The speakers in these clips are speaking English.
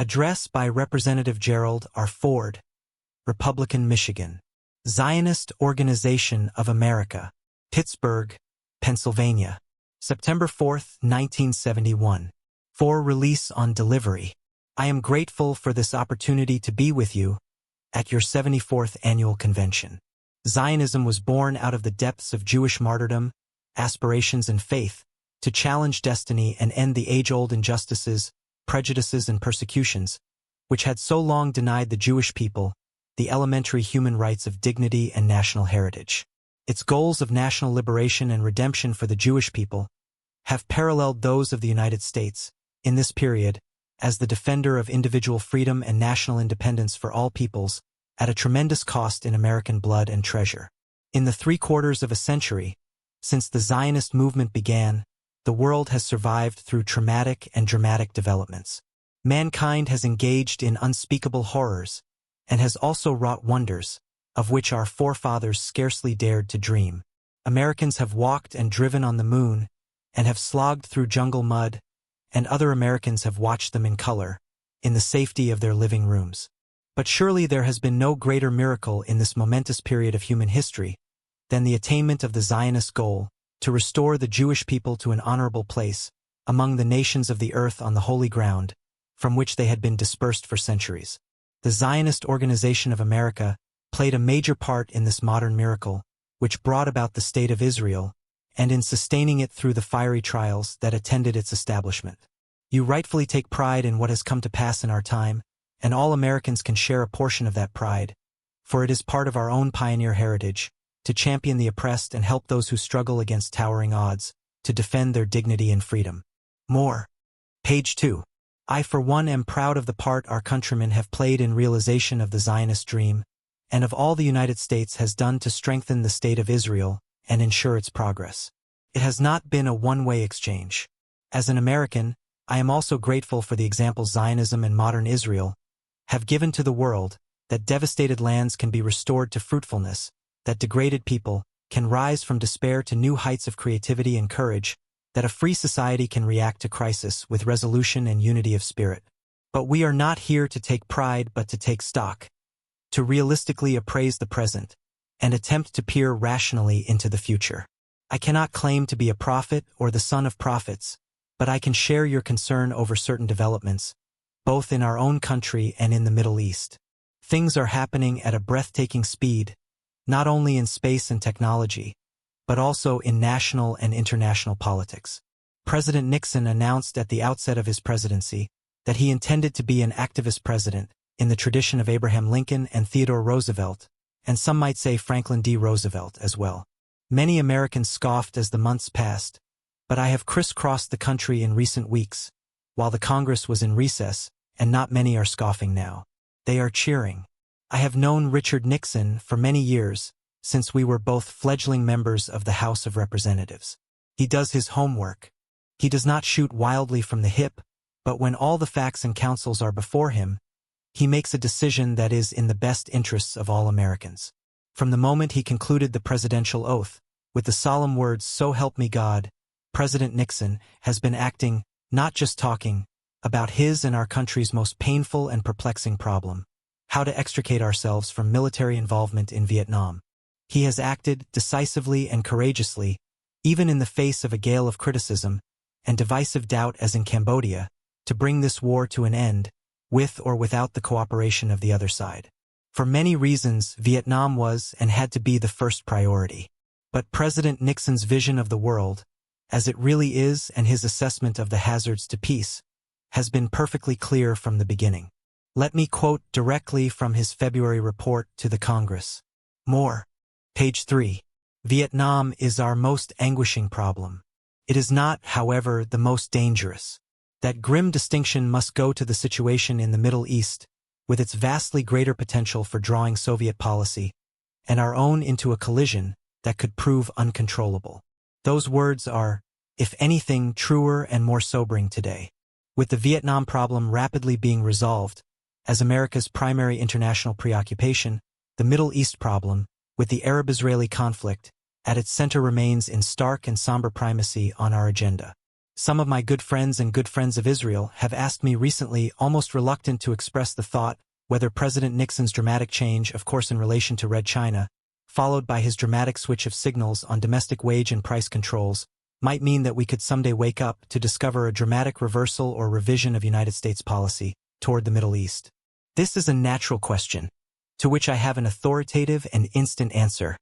Address by Representative Gerald R. Ford, Republican, Michigan. Zionist Organization of America, Pittsburgh, Pennsylvania. September 4, 1971. For release on delivery. I am grateful for this opportunity to be with you at your 74th annual convention. Zionism was born out of the depths of Jewish martyrdom, aspirations, and faith to challenge destiny and end the age-old injustices, prejudices, and persecutions which had so long denied the Jewish people the elementary human rights of dignity and national heritage. Its goals of national liberation and redemption for the Jewish people have paralleled those of the United States in this period as the defender of individual freedom and national independence for all peoples at a tremendous cost in American blood and treasure. In the 3/4 of a century since the Zionist movement began, the world has survived through traumatic and dramatic developments. Mankind has engaged in unspeakable horrors and has also wrought wonders of which our forefathers scarcely dared to dream. Americans have walked and driven on the moon and have slogged through jungle mud, and other Americans have watched them in color, in the safety of their living rooms. But surely there has been no greater miracle in this momentous period of human history than the attainment of the Zionist goal to restore the Jewish people to an honorable place among the nations of the earth on the holy ground from which they had been dispersed for centuries. The Zionist Organization of America played a major part in this modern miracle, which brought about the State of Israel, and in sustaining it through the fiery trials that attended its establishment. You rightfully take pride in what has come to pass in our time, and all Americans can share a portion of that pride, for it is part of our own pioneer heritage to champion the oppressed and help those who struggle against towering odds, to defend their dignity and freedom. More. Page 2. I for one am proud of the part our countrymen have played in realization of the Zionist dream, and of all the United States has done to strengthen the State of Israel and ensure its progress. It has not been a one-way exchange. As an American, I am also grateful for the example Zionism and modern Israel have given to the world, that devastated lands can be restored to fruitfulness, that degraded people can rise from despair to new heights of creativity and courage, that a free society can react to crisis with resolution and unity of spirit. But we are not here to take pride but to take stock, to realistically appraise the present, and attempt to peer rationally into the future. I cannot claim to be a prophet or the son of prophets, but I can share your concern over certain developments, both in our own country and in the Middle East. Things are happening at a breathtaking speed, not only in space and technology, but also in national and international politics. President Nixon announced at the outset of his presidency that he intended to be an activist president in the tradition of Abraham Lincoln and Theodore Roosevelt, and some might say Franklin D. Roosevelt as well. Many Americans scoffed as the months passed, but I have crisscrossed the country in recent weeks, while the Congress was in recess, and not many are scoffing now. They are cheering. I have known Richard Nixon for many years, since we were both fledgling members of the House of Representatives. He does his homework. He does not shoot wildly from the hip, but when all the facts and counsels are before him, he makes a decision that is in the best interests of all Americans. From the moment he concluded the presidential oath, with the solemn words, "So help me God," President Nixon has been acting, not just talking, about his and our country's most painful and perplexing problem: how to extricate ourselves from military involvement in Vietnam. He has acted decisively and courageously, even in the face of a gale of criticism and divisive doubt as in Cambodia, to bring this war to an end, with or without the cooperation of the other side. For many reasons, Vietnam was and had to be the first priority. But President Nixon's vision of the world, as it really is, and his assessment of the hazards to peace, has been perfectly clear from the beginning. Let me quote directly from his February report to the Congress. More. Page 3. Vietnam is our most anguishing problem. It is not, however, the most dangerous. That grim distinction must go to the situation in the Middle East, with its vastly greater potential for drawing Soviet policy, and our own into a collision that could prove uncontrollable. Those words are, if anything, truer and more sobering today. With the Vietnam problem rapidly being resolved as America's primary international preoccupation, the Middle East problem, with the Arab-Israeli conflict at its center, remains in stark and somber primacy on our agenda. Some of my good friends and good friends of Israel have asked me recently, almost reluctant to express the thought, whether President Nixon's dramatic change, of course in relation to Red China, followed by his dramatic switch of signals on domestic wage and price controls, might mean that we could someday wake up to discover a dramatic reversal or revision of United States policy toward the Middle East. This is a natural question, to which I have an authoritative and instant answer.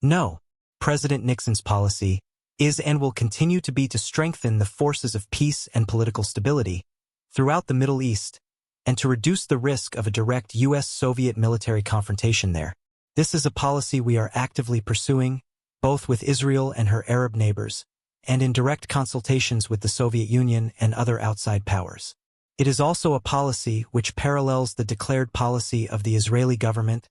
No, President Nixon's policy is and will continue to be to strengthen the forces of peace and political stability throughout the Middle East and to reduce the risk of a direct U.S.-Soviet military confrontation there. This is a policy we are actively pursuing, both with Israel and her Arab neighbors, and in direct consultations with the Soviet Union and other outside powers. It is also a policy which parallels the declared policy of the Israeli government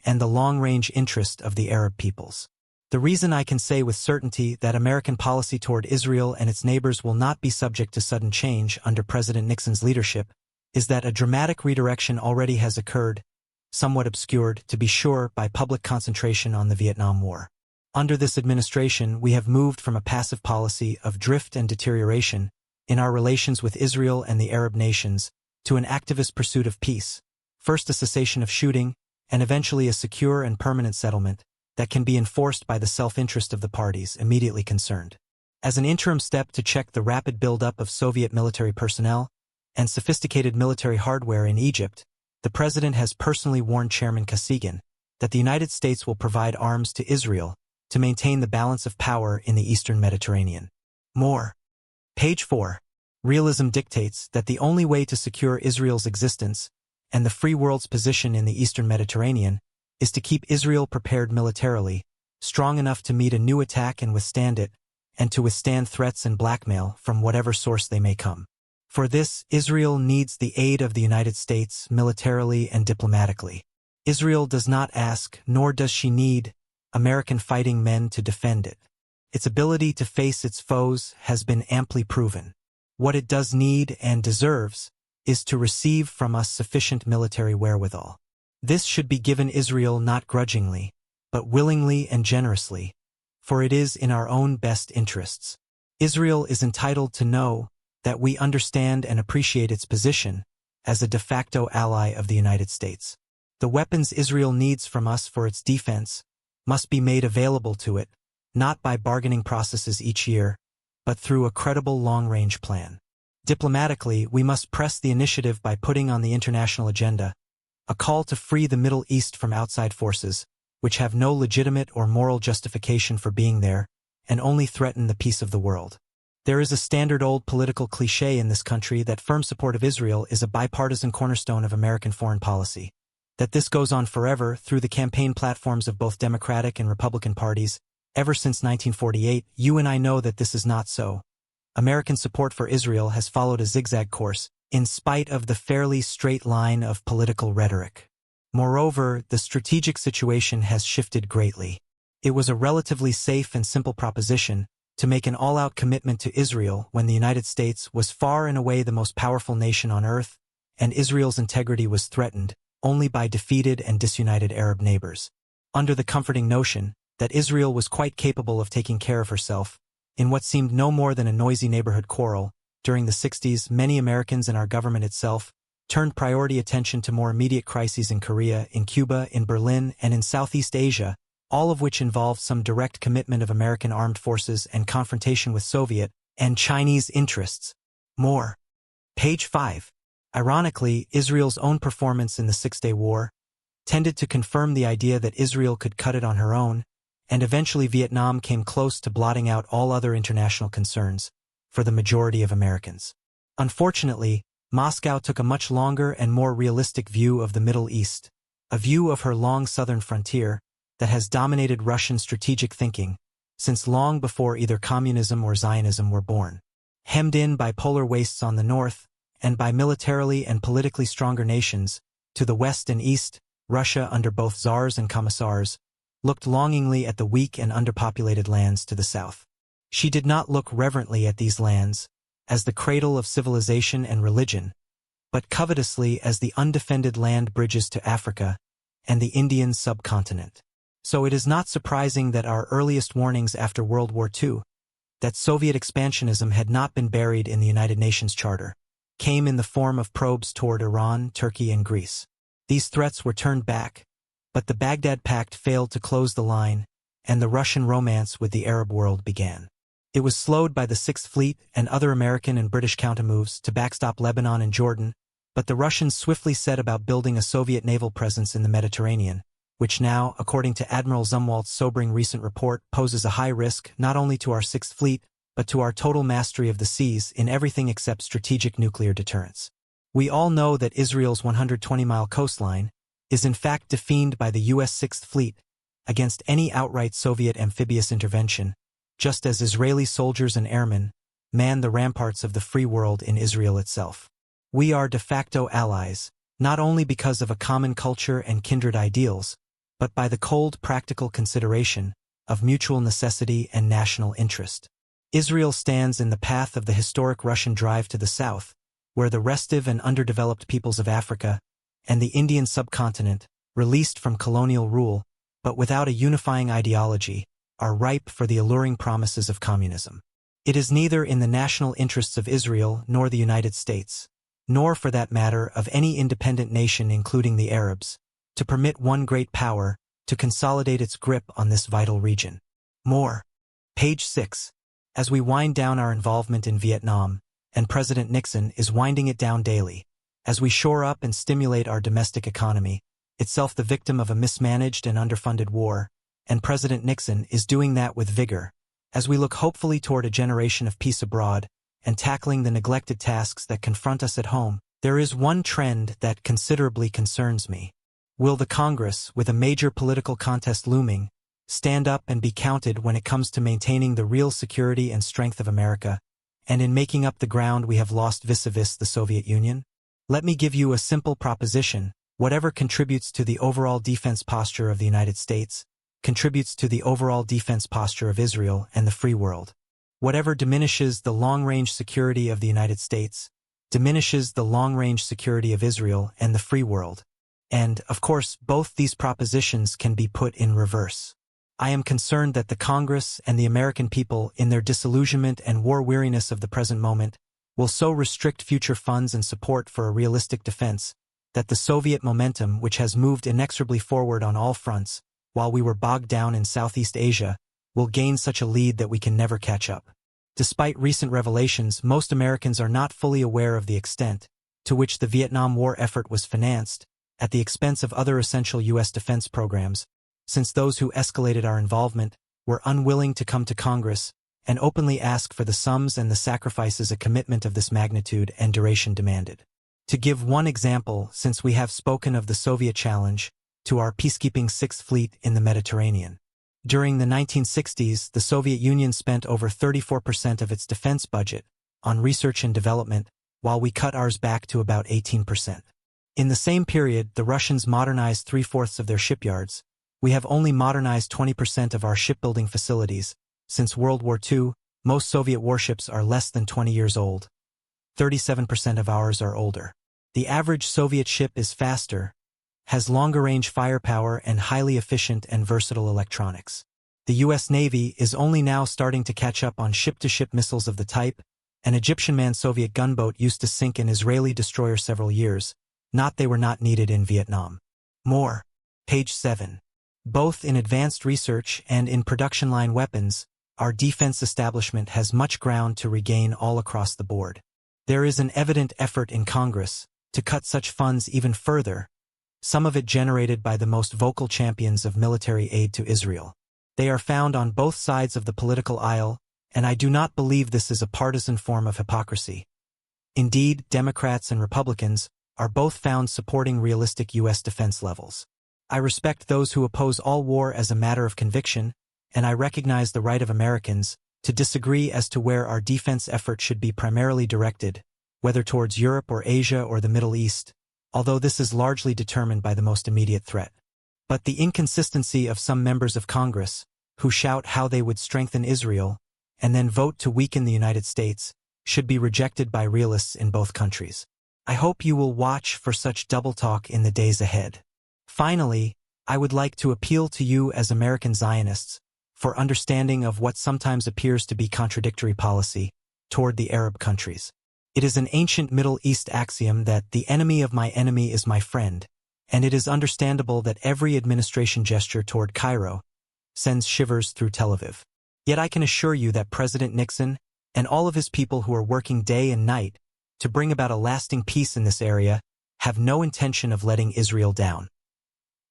and the long-range interest of the Arab peoples. The reason I can say with certainty that American policy toward Israel and its neighbors will not be subject to sudden change under President Nixon's leadership is that a dramatic redirection already has occurred, somewhat obscured, to be sure, by public concentration on the Vietnam War. Under this administration, we have moved from a passive policy of drift and deterioration in our relations with Israel and the Arab nations to an activist pursuit of peace, first a cessation of shooting, and eventually a secure and permanent settlement that can be enforced by the self-interest of the parties immediately concerned. As an interim step to check the rapid buildup of Soviet military personnel and sophisticated military hardware in Egypt, the President has personally warned Chairman Kosygin that the United States will provide arms to Israel to maintain the balance of power in the Eastern Mediterranean. More. Page 4. Realism dictates that the only way to secure Israel's existence and the free world's position in the Eastern Mediterranean is to keep Israel prepared militarily, strong enough to meet a new attack and withstand it, and to withstand threats and blackmail from whatever source they may come. For this, Israel needs the aid of the United States militarily and diplomatically. Israel does not ask, nor does she need, American fighting men to defend it. Its ability to face its foes has been amply proven. What it does need and deserves is to receive from us sufficient military wherewithal. This should be given Israel not grudgingly, but willingly and generously, for it is in our own best interests. Israel is entitled to know that we understand and appreciate its position as a de facto ally of the United States. The weapons Israel needs from us for its defense must be made available to it, not by bargaining processes each year, but through a credible long-range plan. Diplomatically, we must press the initiative by putting on the international agenda a call to free the Middle East from outside forces, which have no legitimate or moral justification for being there, and only threaten the peace of the world. There is a standard old political cliché in this country that firm support of Israel is a bipartisan cornerstone of American foreign policy, that this goes on forever through the campaign platforms of both Democratic and Republican parties, ever since 1948. You and I know that this is not so. American support for Israel has followed a zigzag course, in spite of the fairly straight line of political rhetoric. Moreover, the strategic situation has shifted greatly. It was a relatively safe and simple proposition to make an all-out commitment to Israel when the United States was far and away the most powerful nation on earth, and Israel's integrity was threatened only by defeated and disunited Arab neighbors. Under the comforting notion that Israel was quite capable of taking care of herself, in what seemed no more than a noisy neighborhood quarrel, during the 60s, many Americans and our government itself turned priority attention to more immediate crises in Korea, in Cuba, in Berlin, and in Southeast Asia, all of which involved some direct commitment of American armed forces and confrontation with Soviet and Chinese interests. More. Page 5. Ironically, Israel's own performance in the Six-Day War tended to confirm the idea that Israel could cut it on her own, and eventually Vietnam came close to blotting out all other international concerns for the majority of Americans. Unfortunately, Moscow took a much longer and more realistic view of the Middle East, a view of her long southern frontier that has dominated Russian strategic thinking since long before either communism or Zionism were born. Hemmed in by polar wastes on the north, and by militarily and politically stronger nations to the west and east, Russia, under both czars and commissars, looked longingly at the weak and underpopulated lands to the south. She did not look reverently at these lands as the cradle of civilization and religion, but covetously as the undefended land bridges to Africa and the Indian subcontinent. So it is not surprising that our earliest warnings after World War II that Soviet expansionism had not been buried in the United Nations Charter, came in the form of probes toward Iran, Turkey, and Greece. These threats were turned back, but the Baghdad Pact failed to close the line, and the Russian romance with the Arab world began. It was slowed by the Sixth Fleet and other American and British countermoves to backstop Lebanon and Jordan, but the Russians swiftly set about building a Soviet naval presence in the Mediterranean, which now, according to Admiral Zumwalt's sobering recent report, poses a high risk not only to our Sixth Fleet, but to our total mastery of the seas in everything except strategic nuclear deterrence. We all know that Israel's 120-mile coastline is in fact defined by the U.S. Sixth Fleet against any outright Soviet amphibious intervention, just as Israeli soldiers and airmen man the ramparts of the free world in Israel itself. We are de facto allies, not only because of a common culture and kindred ideals, but by the cold practical consideration of mutual necessity and national interest. Israel stands in the path of the historic Russian drive to the south, where the restive and underdeveloped peoples of Africa and the Indian subcontinent, released from colonial rule, but without a unifying ideology, are ripe for the alluring promises of communism. It is neither in the national interests of Israel nor the United States, nor for that matter of any independent nation including the Arabs, to permit one great power to consolidate its grip on this vital region. More. Page 6. As we wind down our involvement in Vietnam, and President Nixon is winding it down daily, as we shore up and stimulate our domestic economy, itself the victim of a mismanaged and underfunded war, and President Nixon is doing that with vigor, as we look hopefully toward a generation of peace abroad, and tackling the neglected tasks that confront us at home, there is one trend that considerably concerns me. Will the Congress, with a major political contest looming, stand up and be counted when it comes to maintaining the real security and strength of America, and in making up the ground we have lost vis-a-vis the Soviet Union? Let me give you a simple proposition: whatever contributes to the overall defense posture of the United States, contributes to the overall defense posture of Israel and the free world. Whatever diminishes the long-range security of the United States, diminishes the long-range security of Israel and the free world. And, of course, both these propositions can be put in reverse. I am concerned that the Congress and the American people, in their disillusionment and war-weariness of the present moment, will so restrict future funds and support for a realistic defense, that the Soviet momentum, which has moved inexorably forward on all fronts, while we were bogged down in Southeast Asia, will gain such a lead that we can never catch up. Despite recent revelations, most Americans are not fully aware of the extent to which the Vietnam War effort was financed, at the expense of other essential U.S. defense programs, since those who escalated our involvement were unwilling to come to Congress and openly ask for the sums and the sacrifices a commitment of this magnitude and duration demanded. To give one example, since we have spoken of the Soviet challenge to our peacekeeping Sixth Fleet in the Mediterranean. During the 1960s, the Soviet Union spent over 34% of its defense budget on research and development, while we cut ours back to about 18%. In the same period, the Russians modernized 3/4 of their shipyards. We have only modernized 20% of our shipbuilding facilities. Since World War II, most Soviet warships are less than 20 years old. 37% of ours are older. The average Soviet ship is faster, has longer-range firepower and highly efficient and versatile electronics. The U.S. Navy is only now starting to catch up on ship-to-ship missiles of the type. An Egyptian-manned Soviet gunboat used to sink an Israeli destroyer several years. Not they were not needed in Vietnam. More. Page 7. Both in advanced research and in production line weapons, our defense establishment has much ground to regain all across the board. There is an evident effort in Congress to cut such funds even further, some of it generated by the most vocal champions of military aid to Israel. They are found on both sides of the political aisle, and I do not believe this is a partisan form of hypocrisy. Indeed, Democrats and Republicans are both found supporting realistic U.S. defense levels. I respect those who oppose all war as a matter of conviction, and I recognize the right of Americans to disagree as to where our defense effort should be primarily directed, whether towards Europe or Asia or the Middle East, although this is largely determined by the most immediate threat. But the inconsistency of some members of Congress, who shout how they would strengthen Israel, and then vote to weaken the United States, should be rejected by realists in both countries. I hope you will watch for such double talk in the days ahead. Finally, I would like to appeal to you as American Zionists for understanding of what sometimes appears to be contradictory policy toward the Arab countries. It is an ancient Middle East axiom that the enemy of my enemy is my friend, and it is understandable that every administration gesture toward Cairo sends shivers through Tel Aviv. Yet I can assure you that President Nixon and all of his people who are working day and night to bring about a lasting peace in this area have no intention of letting Israel down.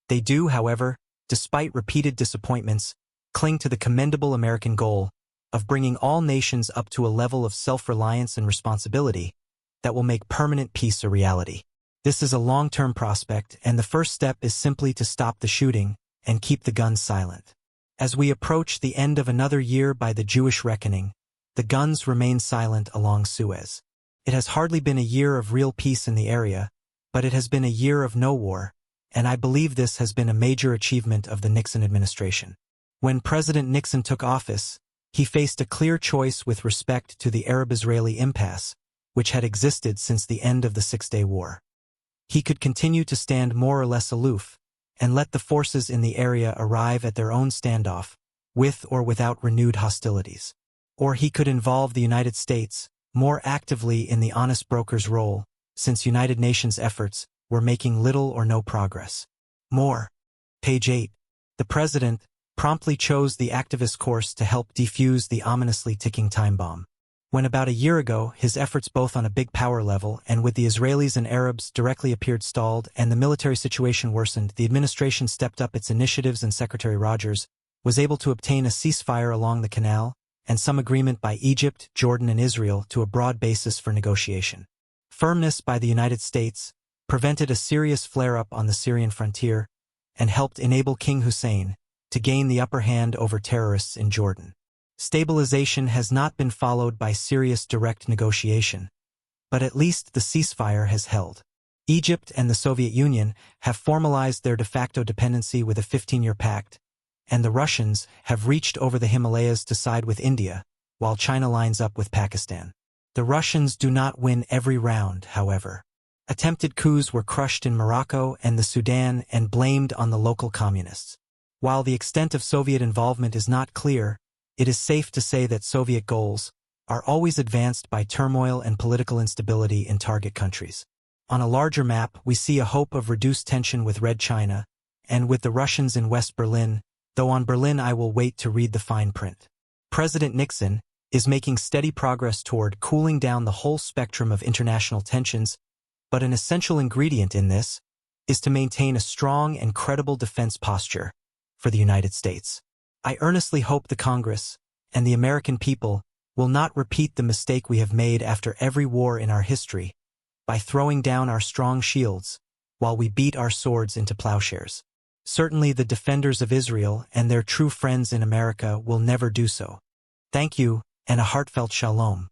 They do, however, despite repeated disappointments, cling to the commendable American goal of bringing all nations up to a level of self-reliance and responsibility that will make permanent peace a reality. This is a long-term prospect, and the first step is simply to stop the shooting and keep the guns silent. As we approach the end of another year by the Jewish reckoning, the guns remain silent along Suez. It has hardly been a year of real peace in the area, but it has been a year of no war, and I believe this has been a major achievement of the Nixon administration. When President Nixon took office, he faced a clear choice with respect to the Arab-Israeli impasse, which had existed since the end of the Six-Day War. He could continue to stand more or less aloof and let the forces in the area arrive at their own standoff, with or without renewed hostilities. Or he could involve the United States more actively in the honest broker's role, since United Nations efforts were making little or no progress. More. Page 8. The President promptly chose the activist course to help defuse the ominously ticking time bomb. When about a year ago, his efforts both on a big power level and with the Israelis and Arabs directly appeared stalled and the military situation worsened, the administration stepped up its initiatives and Secretary Rogers was able to obtain a ceasefire along the canal and some agreement by Egypt, Jordan, and Israel to a broad basis for negotiation. Firmness by the United States prevented a serious flare-up on the Syrian frontier and helped enable King Hussein to gain the upper hand over terrorists in Jordan. Stabilization has not been followed by serious direct negotiation, but at least the ceasefire has held. Egypt and the Soviet Union have formalized their de facto dependency with a 15-year pact, and the Russians have reached over the Himalayas to side with India, while China lines up with Pakistan. The Russians do not win every round, however. Attempted coups were crushed in Morocco and the Sudan and blamed on the local communists. While the extent of Soviet involvement is not clear, it is safe to say that Soviet goals are always advanced by turmoil and political instability in target countries. On a larger map, we see a hope of reduced tension with Red China and with the Russians in West Berlin, though on Berlin I will wait to read the fine print. President Nixon is making steady progress toward cooling down the whole spectrum of international tensions, but an essential ingredient in this is to maintain a strong and credible defense posture for the United States. I earnestly hope the Congress and the American people will not repeat the mistake we have made after every war in our history by throwing down our strong shields while we beat our swords into plowshares. Certainly the defenders of Israel and their true friends in America will never do so. Thank you, and a heartfelt shalom.